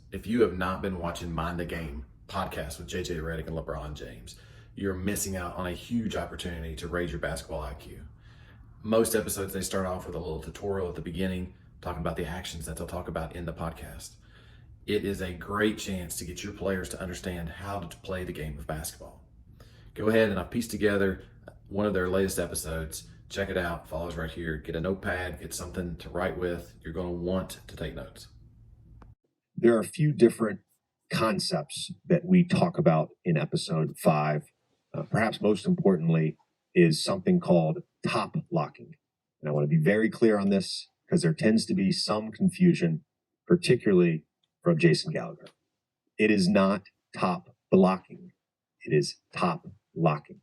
If you have not been watching Mind the Game podcast with JJ Redick and Lebron James, you're missing out on a huge opportunity to raise your basketball IQ. Most episodes, they start off with a little tutorial at the beginning, talking about the actions that they'll talk about in the podcast. It is a great chance to get your players to understand how to play the game of basketball. Go ahead and I've pieced together one of their latest episodes. Check it out. Follows right here. Get a notepad, get something to write with. You're going to want to take notes. There are a few different concepts that we talk about in episode 5. Perhaps most importantly is something called top locking. And I want to be very clear on this because there tends to be some confusion, particularly from Jason Gallagher. It is not top blocking. It is top locking.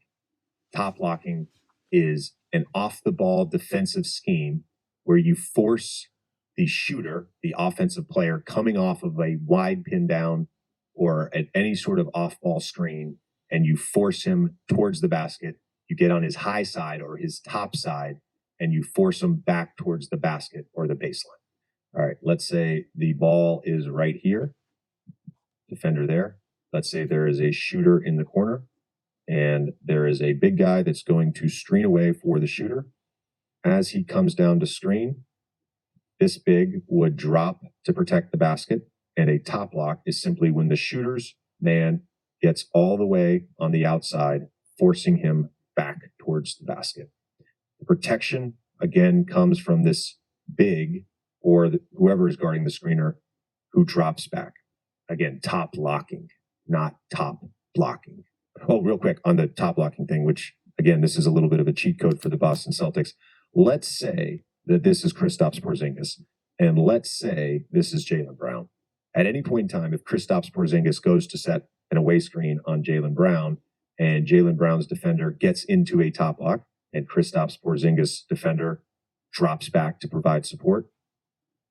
Top locking is an off-the-ball defensive scheme where you force the shooter, the offensive player, coming off of a wide pin down or at any sort of off-ball screen, and you force him towards the basket. You get on his high side or his top side, and you force him back towards the basket or the baseline. All right, let's say the ball is right here, defender there. Let's say there is a shooter in the corner, and there is a big guy that's going to screen away for the shooter. As he comes down to screen, this big would drop to protect the basket, and a top lock is simply when the shooter's man gets all the way on the outside, forcing him back towards the basket. The protection, again, comes from this big or whoever is guarding the screener who drops back. Again, top locking, not top blocking. Oh, real quick on the top blocking thing, which, again, this is a little bit of a cheat code for the Boston Celtics. Let's say that this is Kristaps Porzingis, and let's say this is Jaylen Brown. At any point in time, if Kristaps Porzingis goes to set an away screen on Jaylen Brown, and Jaylen Brown's defender gets into a top lock, and Kristaps Porzingis' defender drops back to provide support,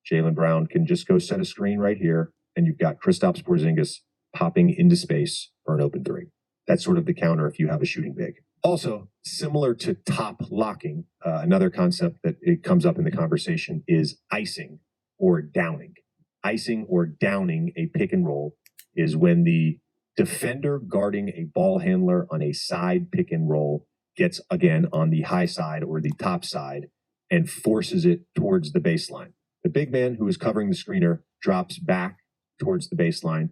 Jaylen Brown can just go set a screen right here, and you've got Kristaps Porzingis popping into space for an open three. That's sort of the counter if you have a shooting big. Also, similar to top locking, another concept that it comes up in the conversation is icing or downing. Icing or downing a pick and roll is when the defender guarding a ball handler on a side pick and roll gets, again, on the high side or the top side and forces it towards the baseline. The big man who is covering the screener drops back towards the baseline,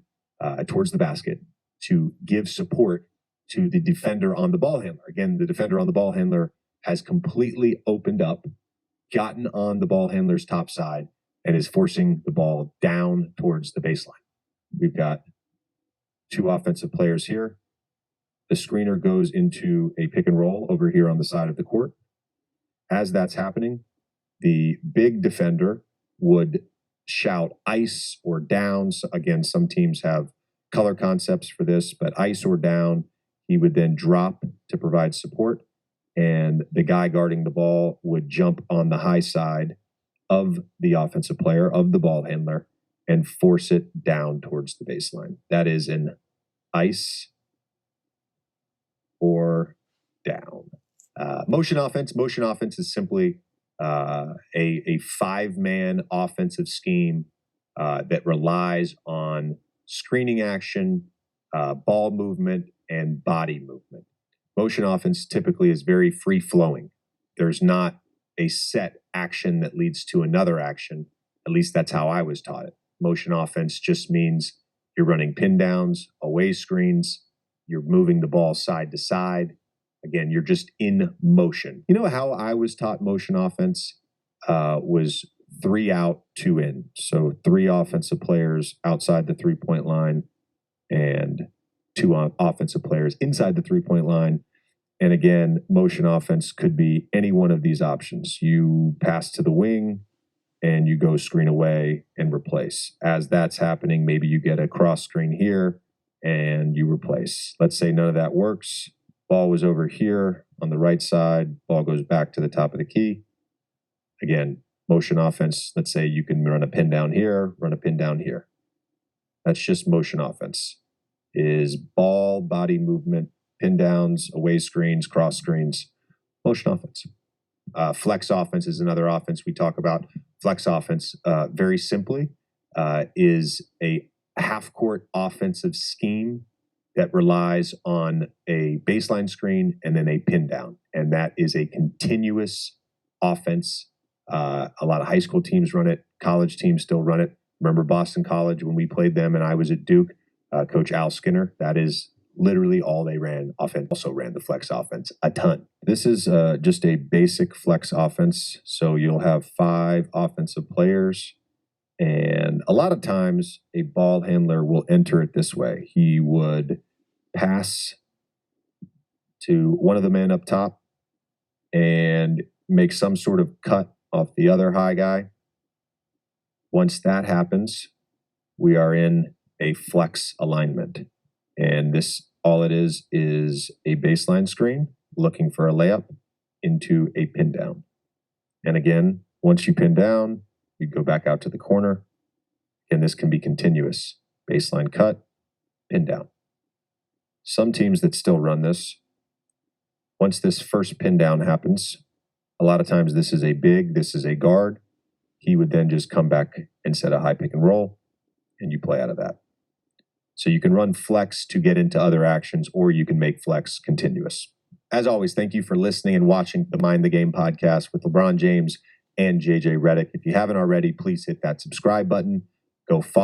towards the basket, to give support to the defender on the ball handler. Again, the defender on the ball handler has completely opened up, gotten on the ball handler's top side, and is forcing the ball down towards the baseline. We've got two offensive players here. The screener goes into a pick and roll over here on the side of the court. As that's happening, the big defender would shout ice or down. So again, some teams have color concepts for this, but ice or down, he would then drop to provide support, and the guy guarding the ball would jump on the high side of the offensive player, of the ball handler, and force it down towards the baseline. That is an ice or down. Motion offense is simply a five-man offensive scheme that relies on screening action, ball movement, and body movement. Motion offense typically is very free-flowing. There's not a set action that leads to another action. At least that's how I was taught it. Motion offense just means you're running pin downs, away screens, you're moving the ball side to side. Again, you're just in motion. You know how I was taught motion offense was 3 out, 2 in. So 3 offensive players outside the three-point line and 2 offensive players inside the three-point line. And again, motion offense could be any one of these options. You pass to the wing and you go screen away and replace. As that's happening, maybe you get a cross screen here and you replace. Let's say none of that works. Ball was over here on the right side. Ball goes back to the top of the key. Again, motion offense. Let's say you can run a pin down here, run a pin down here. That's just motion offense. Is ball, body movement, pin downs, away screens, cross screens, motion offense. Flex offense is another offense we talk about. Flex offense, very simply, is a half-court offensive scheme that relies on a baseline screen and then a pin down. And that is a continuous offense. A lot of high school teams run it. College teams still run it. Remember Boston College when we played them and I was at Duke? Coach Al Skinner, that is literally all they ran. Offense also ran the flex offense a ton. This is just a basic flex offense. So you'll have 5 offensive players. And a lot of times a ball handler will enter it this way. He would pass to one of the men up top and make some sort of cut off the other high guy. Once that happens, we are in a flex alignment. And this, all it is a baseline screen looking for a layup into a pin down. And again, once you pin down, you go back out to the corner. And this can be continuous. Baseline cut, pin down. Some teams that still run this, once this first pin down happens, a lot of times this is a big, this is a guard. He would then just come back and set a high pick and roll, and you play out of that. So you can run flex to get into other actions, or you can make flex continuous. As always, thank you for listening and watching the Mind the Game podcast with LeBron James and JJ Redick. If you haven't already, please hit that subscribe button. Go follow.